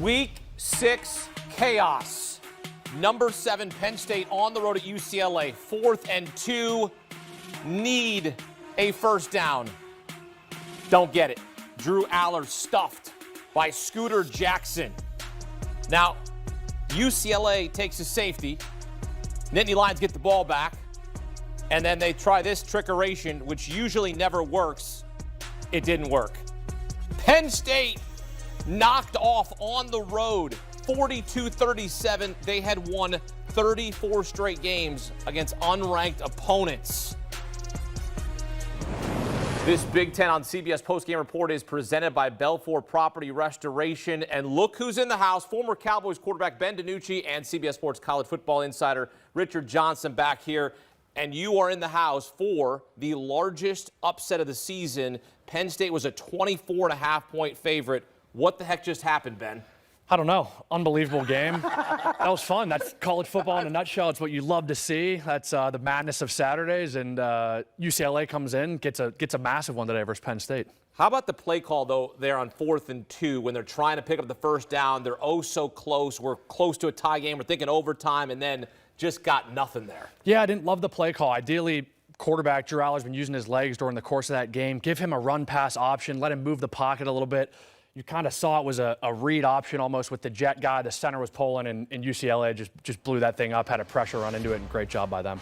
Week 6 chaos. Number 7 Penn State on the road at UCLA. 4th and 2. Need a first down. Don't get it. Drew Aller stuffed by Scooter Jackson. Now, UCLA takes a safety. Nittany Lions get the ball back. And then they try this trickeration, which usually never works. It didn't work. Penn State knocked off on the road, 42-37. They had won 34 straight games against unranked opponents. This Big Ten on CBS postgame report is presented by Belfour Property Restoration. And look who's in the house. Former Cowboys quarterback Ben DiNucci and CBS Sports college football insider Richard Johnson back here. And you are in the house for the largest upset of the season. Penn State was a 24.5-point favorite. What the heck just happened, Ben? I don't know. Unbelievable game. That was fun. That's college football in a nutshell. It's what you love to see. That's the madness of Saturdays. And UCLA comes in, gets a massive one today versus Penn State. How about the play call, though, there on 4th and 2 when they're trying to pick up the first down? They're oh so close. We're close to a tie game. We're thinking overtime, and then just got nothing there. Yeah, I didn't love the play call. Ideally, quarterback Drew Aller's been using his legs during the course of that game. Give him a run-pass option. Let him move the pocket a little bit. You kind of saw it was a read option almost with the jet guy. The center was pulling, and UCLA just blew that thing up, had a pressure run into it, and great job by them.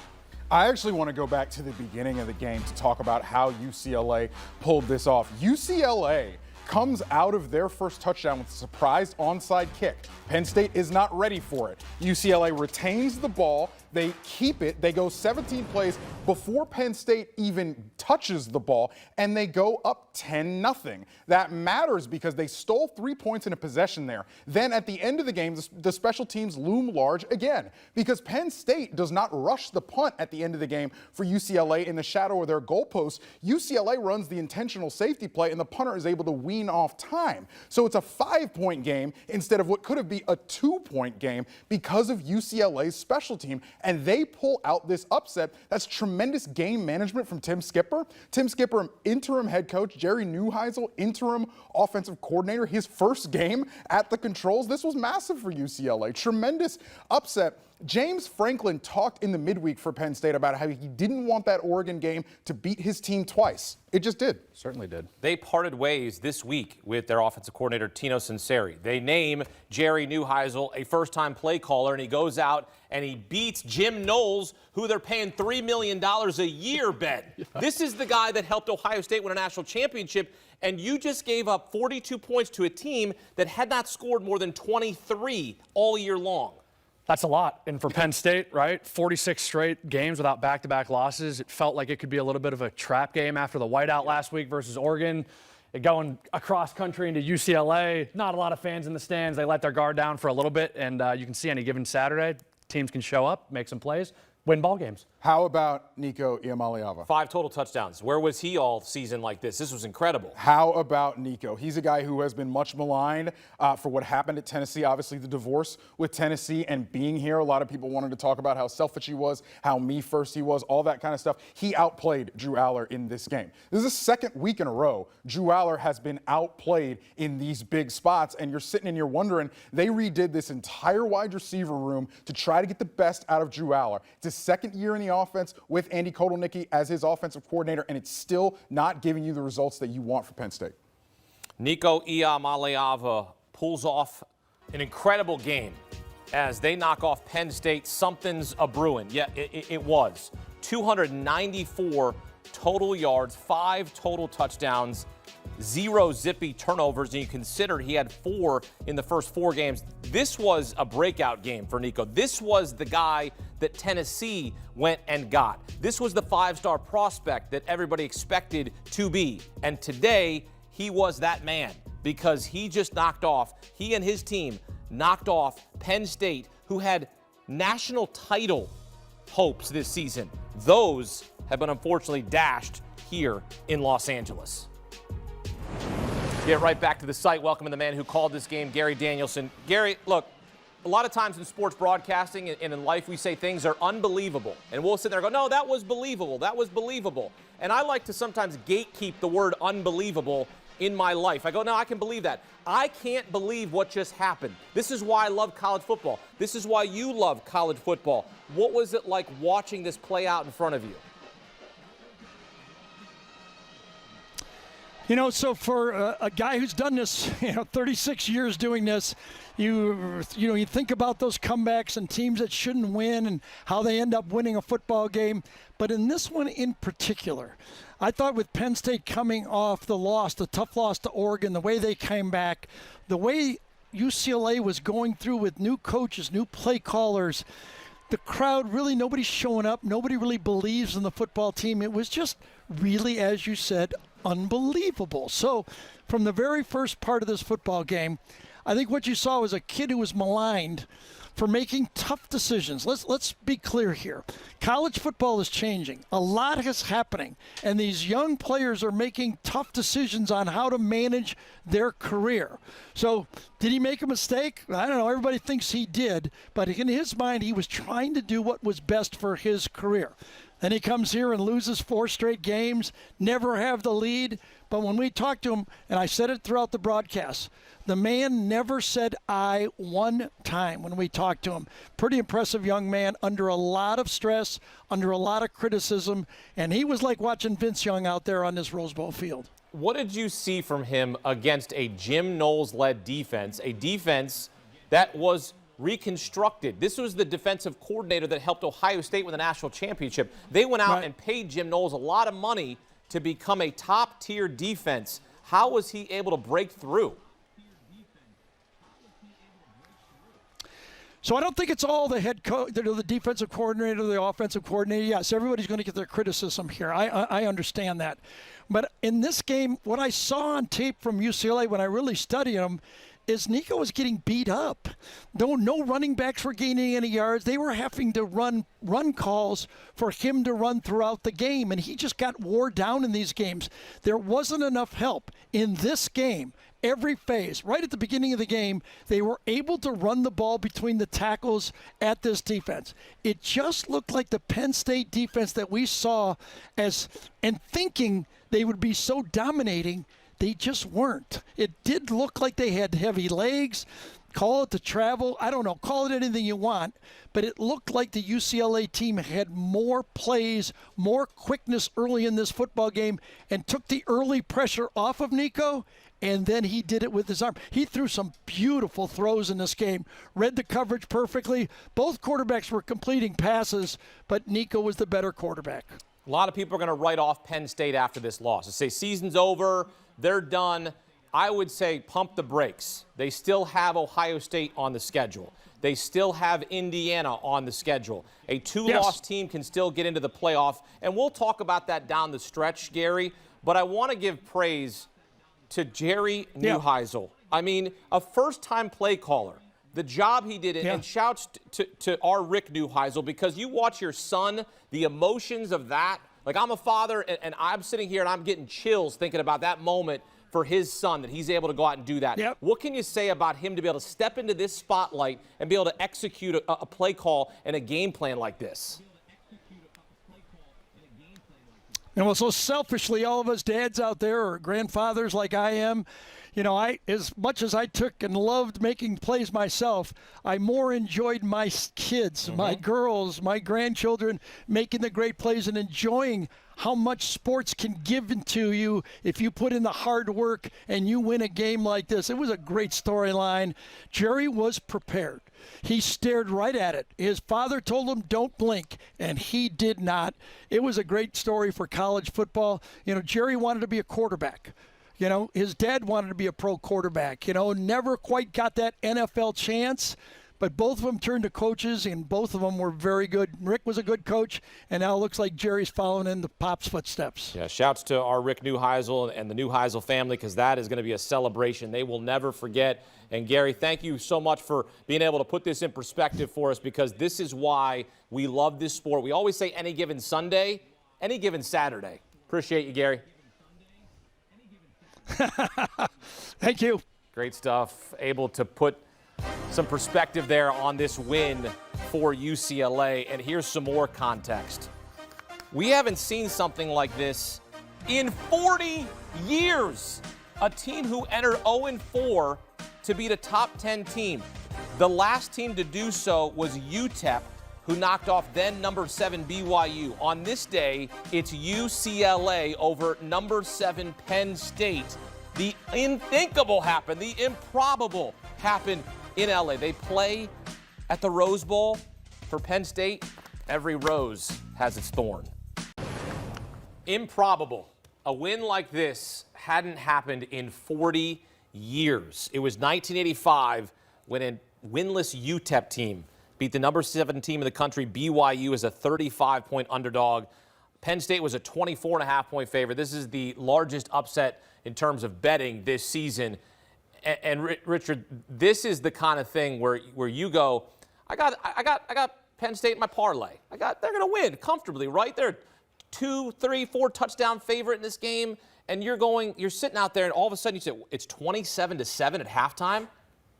I actually want to go back to the beginning of the game to talk about how UCLA pulled this off. UCLA comes out of their first touchdown with a surprise onside kick. Penn State is not ready for it. UCLA retains the ball. They keep it. They go 17 plays before Penn State even touches the ball, and they go up 10-0. That matters because they stole 3 points in a possession there. Then at the end of the game, the special teams loom large again because Penn State does not rush the punt at the end of the game for UCLA in the shadow of their goalposts. UCLA runs the intentional safety play, and the punter is able to wean off time. So it's a 5-point game instead of what could have been a 2-point game because of UCLA's special team. And they pull out this upset. That's tremendous game management from Tim Skipper. Tim Skipper, interim head coach. Jerry Neuheisel, interim offensive coordinator. His first game at the controls. This was massive for UCLA. Tremendous upset. James Franklin talked in the midweek for Penn State about how he didn't want that Oregon game to beat his team twice. It just did. Certainly did. They parted ways this week with their offensive coordinator, Tino Sunseri. They name Jerry Neuheisel a first-time play caller, and he goes out and he beats Jim Knowles, who they're paying $3 million a year, Ben. This is the guy that helped Ohio State win a national championship, and you just gave up 42 points to a team that had not scored more than 23 all year long. That's a lot. And for Penn State, right, 46 straight games without back-to-back losses. It felt like it could be a little bit of a trap game after the whiteout last week versus Oregon. Going across country into UCLA, not a lot of fans in the stands. They let their guard down for a little bit, and you can see any given Saturday, teams can show up, make some plays, win ball games. How about Nico Iamaleava? 5 total touchdowns. Where was he all season like this? This was incredible. How about Nico? He's a guy who has been much maligned for what happened at Tennessee. Obviously, the divorce with Tennessee and being here. A lot of people wanted to talk about how selfish he was, how me first he was, all that kind of stuff. He outplayed Drew Aller in this game. This is the second week in a row Drew Aller has been outplayed in these big spots, and you're sitting and you're wondering, they redid this entire wide receiver room to try to get the best out of Drew Aller. It's his second year in the offense with Andy Kotelnicki as his offensive coordinator, and it's still not giving you the results that you want for Penn State. Nico Iamaleava pulls off an incredible game as they knock off Penn State. Something's a-brewing. Yeah, it was. 294 total yards, 5 total touchdowns, 0 zippy turnovers, and you consider he had 4 in the first 4 games. This was a breakout game for Nico. This was the guy that Tennessee went and got. This was the 5-star prospect that everybody expected to be. And today, he was that man because he just he and his team knocked off Penn State, who had national title hopes this season. Those have been unfortunately dashed here in Los Angeles. Get right back to the site. Welcome to the man who called this game, Gary Danielson. Gary, look, a lot of times in sports broadcasting and in life, we say things are unbelievable. And we'll sit there and go, no, that was believable. That was believable. And I like to sometimes gatekeep the word unbelievable in my life. I go, no, I can believe that. I can't believe what just happened. This is why I love college football. This is why you love college football. What was it like watching this play out in front of you? You know, so for a guy who's done this, 36 years doing this, you think about those comebacks and teams that shouldn't win and how they end up winning a football game. But in this one in particular, I thought with Penn State coming off the tough loss to Oregon, the way they came back, the way UCLA was going through with new coaches, new play callers, the crowd really, nobody's showing up. Nobody really believes in the football team. It was just really, as you said, unbelievable. So from the very first part of this football game, I think what you saw was a kid who was maligned for making tough decisions. Let's be clear here. College football is changing. A lot is happening, and these young players are making tough decisions on how to manage their career. So did he make a mistake? I don't know. Everybody thinks he did, but in his mind, he was trying to do what was best for his career. Then he comes here and loses 4 straight games, never have the lead. But when we talked to him, and I said it throughout the broadcast, the man never said "I" one time when we talked to him. Pretty impressive young man under a lot of stress, under a lot of criticism, and he was like watching Vince Young out there on this Rose Bowl field. What did you see from him against a Jim Knowles-led defense, a defense that was reconstructed? This was the defensive coordinator that helped Ohio State win the national championship. They went out and paid Jim Knowles a lot of money to become a top-tier defense. How was he able to break through? So I don't think it's all the head coach, the defensive coordinator, the offensive coordinator. Yes, everybody's going to get their criticism here. I understand that. But in this game, what I saw on tape from UCLA when I really studied them is Nico was getting beat up. No running backs were gaining any yards. They were having to run calls for him to run throughout the game, and he just got wore down in these games. There wasn't enough help in this game. Every phase, right at the beginning of the game, they were able to run the ball between the tackles at this defense. It just looked like the Penn State defense that we saw and thinking they would be so dominating. They just weren't. It did look like they had heavy legs. Call it the travel. I don't know. Call it anything you want. But it looked like the UCLA team had more plays, more quickness early in this football game and took the early pressure off of Nico, and then he did it with his arm. He threw some beautiful throws in this game, read the coverage perfectly. Both quarterbacks were completing passes, but Nico was the better quarterback. A lot of people are going to write off Penn State after this loss. They say season's over, they're done. I would say pump the brakes. They still have Ohio State on the schedule. They still have Indiana on the schedule. A 2-loss team can still get into the playoff, and we'll talk about that down the stretch, Gary. But I want to give praise to Jerry Neuheisel. I mean, a first-time play caller. The job he did, and shouts to our Rick Neuheisel, because you watch your son, the emotions of that. Like, I'm a father, and I'm sitting here and I'm getting chills thinking about that moment for his son, that he's able to go out and do that. What can you say about him to be able to step into this spotlight and be able to execute a play call and a game plan like this? And well, so selfishly, all of us dads out there or grandfathers like I am, as much as I took and loved making plays myself, I more enjoyed my kids, my girls, my grandchildren making the great plays and enjoying how much sports can give into you if you put in the hard work and you win a game like this. It was a great storyline. Jerry was prepared. He stared right at it. His father told him, don't blink, and he did not. It was a great story for college football. Jerry wanted to be a quarterback. His dad wanted to be a pro quarterback. Never quite got that NFL chance, but both of them turned to coaches, and both of them were very good. Rick was a good coach, and now it looks like Jerry's following in the Pop's footsteps. Yeah, shouts to our Rick Neuheisel and the Neuheisel family, because that is going to be a celebration they will never forget. And, Gary, thank you so much for being able to put this in perspective for us, because this is why we love this sport. We always say any given Sunday, any given Saturday. Appreciate you, Gary. Thank you. Great stuff. Able to put some perspective there on this win for UCLA. And here's some more context. We haven't seen something like this in 40 years. A team who entered 0-4 to beat a top 10 team. The last team to do so was UTEP, who knocked off then number 7 BYU. On this day, it's UCLA over number 7 Penn State. The unthinkable happened. The improbable happened in LA. They play at the Rose Bowl. For Penn State, every rose has its thorn. Improbable. A win like this hadn't happened in 40 years. It was 1985 when a winless UTEP team beat the number 7 team in the country, BYU, as a 35-point underdog. Penn State was a 24.5-point favorite. This is the largest upset in terms of betting this season. And Richard, this is the kind of thing where you go, I got Penn State in my parlay. they're going to win comfortably, right? They're 2, 3, 4 touchdown favorite in this game, and you're sitting out there, and all of a sudden you say it's 27-7 at halftime.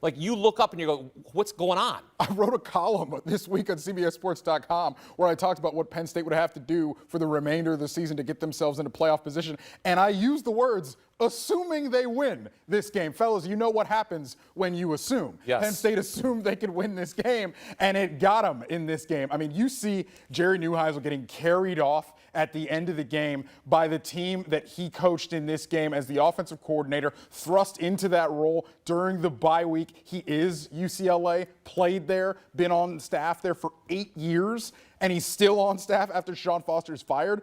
Like, you look up and you go, what's going on? I wrote a column this week on CBSSports.com where I talked about what Penn State would have to do for the remainder of the season to get themselves into playoff position. And I used the words, assuming they win this game. Fellas, you know what happens when you assume. Yes. Penn State assumed they could win this game, and it got them in this game. I mean, you see Jerry Neuheisel getting carried off at the end of the game by the team that he coached in this game as the offensive coordinator, thrust into that role during the bye week. He is UCLA, played there, been on staff there for 8 years, and he's still on staff after Sean Foster is fired.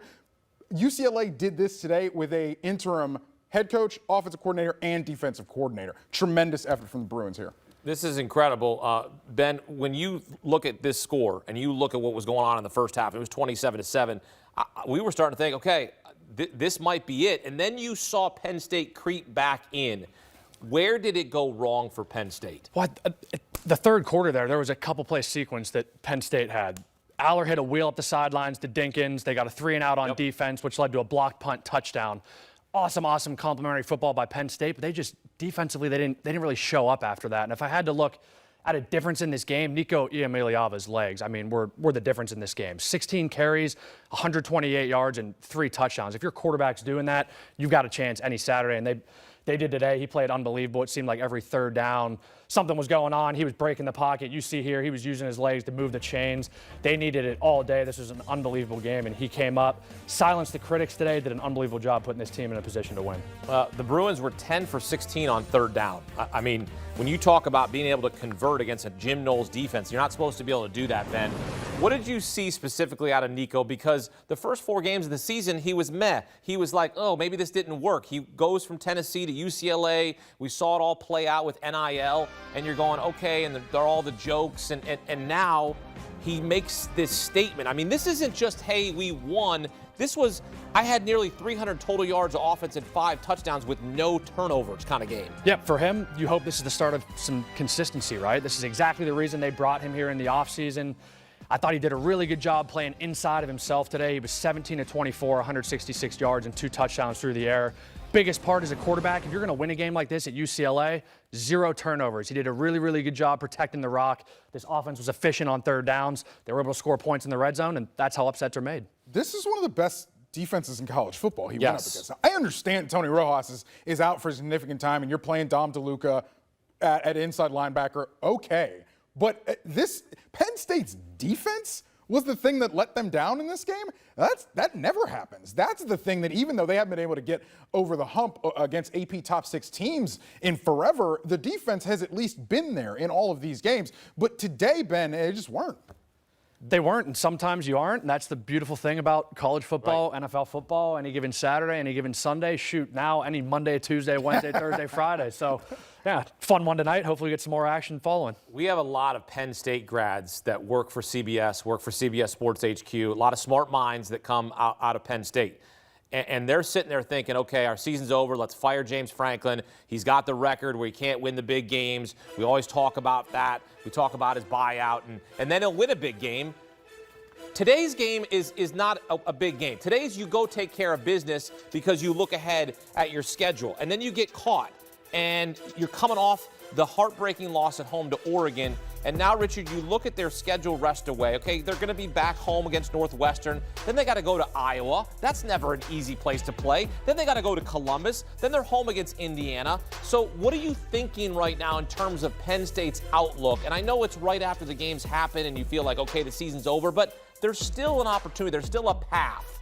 UCLA did this today with an interim head coach, offensive coordinator, and defensive coordinator. Tremendous effort from the Bruins here. This is incredible. Ben, when you look at this score and you look at what was going on in the first half, it was 27-7. We were starting to think, okay, this might be it. And then you saw Penn State creep back in. Where did it go wrong for Penn State? Well, the third quarter there was a couple play sequence that Penn State had. Aller hit a wheel up the sidelines to Dinkins. They got a 3-and-out on defense, which led to a block punt touchdown. Awesome complimentary football by Penn State, but they just defensively they didn't really show up after that. And if I had to look at a difference in this game, Nico Iamaleava's legs, I mean, were the difference in this game. 16 carries, 128 yards, and 3 touchdowns. If your quarterback's doing that, you've got a chance any Saturday. And they did today. He played unbelievable. It seemed like every third down, something was going on. He was breaking the pocket. You see here, he was using his legs to move the chains. They needed it all day. This was an unbelievable game, and he came up, silenced the critics today, did an unbelievable job putting this team in a position to win. The Bruins were 10 for 16 on third down. I mean, when you talk about being able to convert against a Jim Knowles defense, you're not supposed to be able to do that, Ben. What did you see specifically out of Nico? Because the first 4 games of the season, he was meh. He was like, oh, maybe this didn't work. He goes from Tennessee to UCLA. We saw it all play out with NIL, and you're going, okay, and they're all the jokes, and now he makes this statement. I mean, this isn't just, hey, we won. This was, I had nearly 300 total yards of offense and 5 touchdowns with no turnovers kind of game. Yep, for him, you hope this is the start of some consistency, right? This is exactly the reason they brought him here in the offseason. I thought he did a really good job playing inside of himself today. He was 17 of 24, 166 yards and 2 touchdowns through the air. Biggest part as a quarterback, if you're going to win a game like this at UCLA, 0 turnovers. He did a really good job protecting the rock. This offense was efficient on third downs. They were able to score points in the red zone, and that's how upsets are made. This is one of the best defenses in college football he went up against. Now, I understand Tony Rojas is out for a significant time, and you're playing Dom DeLuca at inside linebacker. Okay. But this Penn State's defense was the thing that let them down in this game. That never happens. That's the thing that even though they haven't been able to get over the hump against AP top 6 teams in forever, the defense has at least been there in all of these games. But today, Ben, they just weren't. They weren't, and sometimes you aren't, and that's the beautiful thing about college football, right. NFL football, any given Saturday, any given Sunday. Shoot, now any Monday, Tuesday, Wednesday, Thursday, Friday. So, yeah, fun one tonight. Hopefully we get some more action following. We have a lot of Penn State grads that work for CBS, work for CBS Sports HQ, a lot of smart minds that come out of Penn State. And they're sitting there thinking, okay, our season's over. Let's fire James Franklin. He's got the record where he can't win the big games. We always talk about that. We talk about his buyout, and then he'll win a big game. Today's game is not a big game. Today's you go take care of business because you look ahead at your schedule, and then you get caught. and you're coming off the heartbreaking loss at home to Oregon. And now, Richard, you look at their schedule rest away. Okay, they're going to be back home against Northwestern. Then they got to go to Iowa. That's never an easy place to play. Then they got to go to Columbus. Then they're home against Indiana. So what are you thinking right now in terms of Penn State's outlook? And I know it's right after the games happen and you feel like, okay, the season's over, but there's still an opportunity. There's still a path.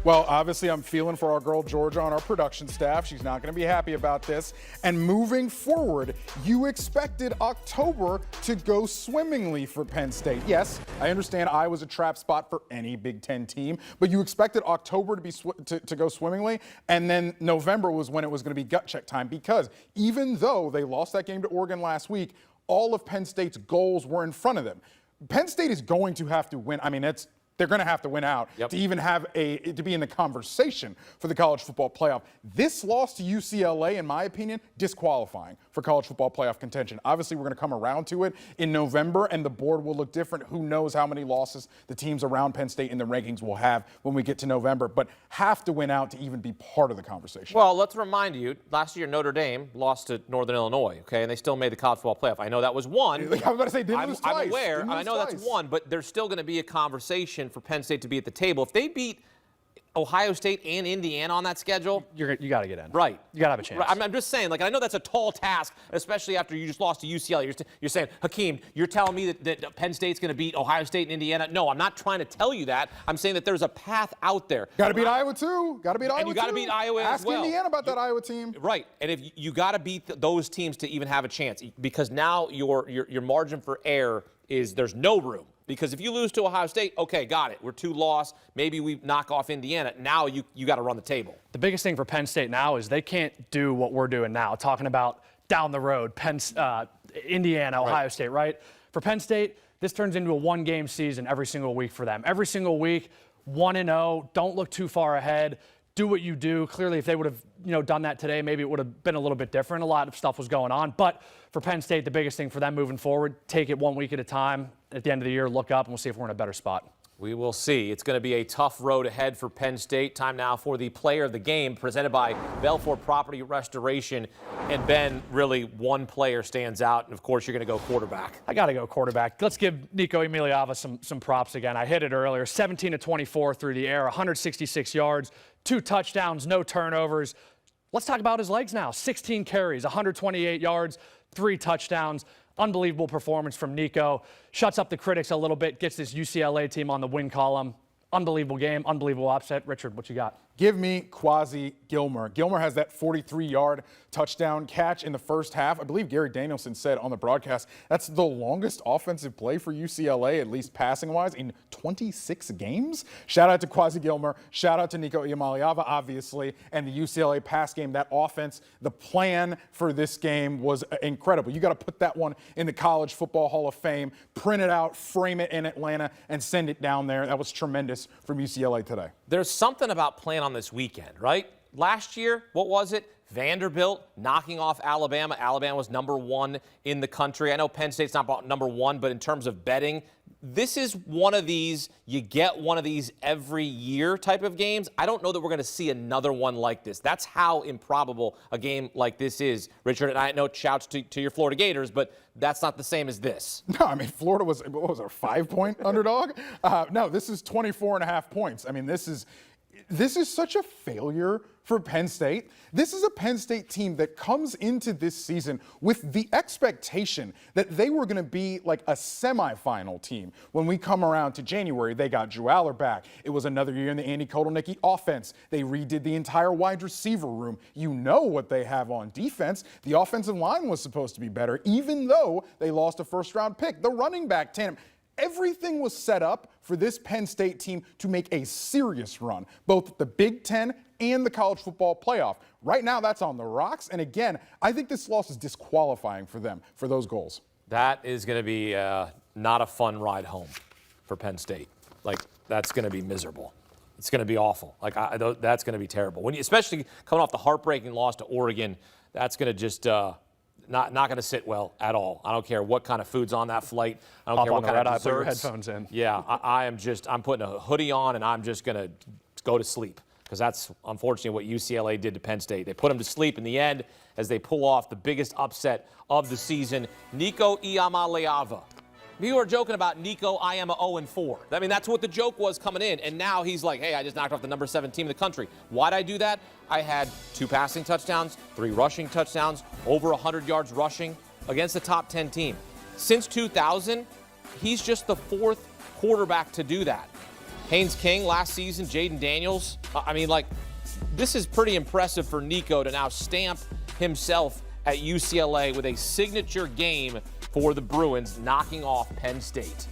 Well, obviously, I'm feeling for our girl Georgia on our production staff. She's not going to be happy about this. And moving forward, you expected October to go swimmingly for Penn State. Yes, I understand Iowa's a trap spot for any Big Ten team, but you expected October to be to go swimmingly, and then November was when it was going to be gut check time, because even though they lost that game to Oregon last week, all of Penn State's goals were in front of them. Penn State is going to have to win. I mean, they're going to have to win out to even have to be in the conversation for the college football playoff. This loss to UCLA, in my opinion, disqualifying for college football playoff contention. Obviously, we're going to come around to it in November, and the board will look different. Who knows how many losses the teams around Penn State in the rankings will have when we get to November, but have to win out to even be part of the conversation. Well, let's remind you, last year Notre Dame lost to Northern Illinois, okay, and they still made the college football playoff. I know that was one. I was about to say, didn't lose twice. I'm aware, and I know that's one, but there's still going to be a conversation for Penn State to be at the table. If they beat Ohio State and Indiana on that schedule, you got to get in. Right. You got to have a chance. Right. I'm just saying, like, I know that's a tall task, especially after you just lost to UCLA. You're saying, Hakeem, you're telling me that Penn State's going to beat Ohio State and Indiana. No, I'm not trying to tell you that. I'm saying that there's a path out there. Got to beat Iowa, too. Got to beat Iowa, and you got to beat Iowa as well. Ask Indiana about that Iowa team. Right. And if you got to beat those teams to even have a chance, because now your margin for error is there's no room. Because if you lose to Ohio State, okay, got it. We're 2 loss. Maybe we knock off Indiana. Now you got to run the table. The biggest thing for Penn State now is they can't do what we're doing now, talking about down the road, Indiana, Ohio State, right? For Penn State, this turns into a 1-game season every single week for them. Every single week, 1-0. Don't look too far ahead. Do what you do. Clearly, if they would have done that today, maybe it would have been a little bit different. A lot of stuff was going on. But for Penn State, the biggest thing for them moving forward, take it 1 week at a time. At the end of the year, look up, and we'll see if we're in a better spot. We will see. It's going to be a tough road ahead for Penn State. Time now for the player of the game presented by Belfort Property Restoration. And Ben, really one player stands out, and of course you're going to go quarterback. I got to go quarterback. Let's give Nico Iamaleava some props again. I hit it earlier. 17-24 through the air, 166 yards, 2 touchdowns, no turnovers. Let's talk about his legs now. 16 carries, 128 yards, 3 touchdowns. Unbelievable performance from Nico. Shuts up the critics a little bit, gets this UCLA team on the win column. Unbelievable game, unbelievable upset. Richard, what you got? Give me Quasi Gilmer. Gilmer has that 43-yard touchdown catch in the first half. I believe Gary Danielson said on the broadcast that's the longest offensive play for UCLA, at least passing-wise, in 26 games. Shout out to Quasi Gilmer. Shout out to Nico Iamaleava, obviously, and the UCLA pass game. That offense, the plan for this game was incredible. You got to put that one in the College Football Hall of Fame, print it out, frame it in Atlanta, and send it down there. That was tremendous from UCLA today. There's something about playing on this weekend, right? Last year, what was it? Vanderbilt knocking off Alabama. Alabama was number 1 in the country. I know Penn State's not about number 1, but in terms of betting, this is one of these, you get one of these every year type of games. I don't know that we're going to see another one like this. That's how improbable a game like this is, Richard. And I know shouts to your Florida Gators, but that's not the same as this. No, I mean, Florida was, what was it, a 5-point underdog? No, this is 24.5 points. I mean, this is such a failure for Penn State. This is a Penn State team that comes into this season with the expectation that they were going to be like a semifinal team. When we come around to January, they got Drew Aller back. It was another year in the Andy Kotelnicki offense. They redid the entire wide receiver room. You know what they have on defense. The offensive line was supposed to be better, even though they lost a first-round pick. The running back tandem. Everything was set up for this Penn State team to make a serious run, both the Big Ten and the college football playoff. Right now, that's on the rocks. And again, I think this loss is disqualifying for them for those goals. That is going to be not a fun ride home for Penn State. Like, that's going to be miserable. It's going to be awful. Like, that's going to be terrible. Especially coming off the heartbreaking loss to Oregon, that's going to just not going to sit well at all. I don't care what kind of food's on that flight. I don't care what kind of desserts. Put your headphones in. Yeah, I'm putting a hoodie on and I'm just going to go to sleep. because that's unfortunately what UCLA did to Penn State. They put them to sleep in the end as they pull off the biggest upset of the season. Nico Iamaleava. People are joking about Nico Iamaleava 0-4. I mean, that's what the joke was coming in. And now he's like, hey, I just knocked off the number 7 team in the country. Why'd I do that? I had 2 passing touchdowns, 3 rushing touchdowns, over 100 yards rushing against the top 10 team. Since 2000, he's just the 4th quarterback to do that. Haynes King last season, Jaden Daniels. I mean, like, this is pretty impressive for Nico to now stamp himself at UCLA with a signature game for the Bruins, knocking off Penn State.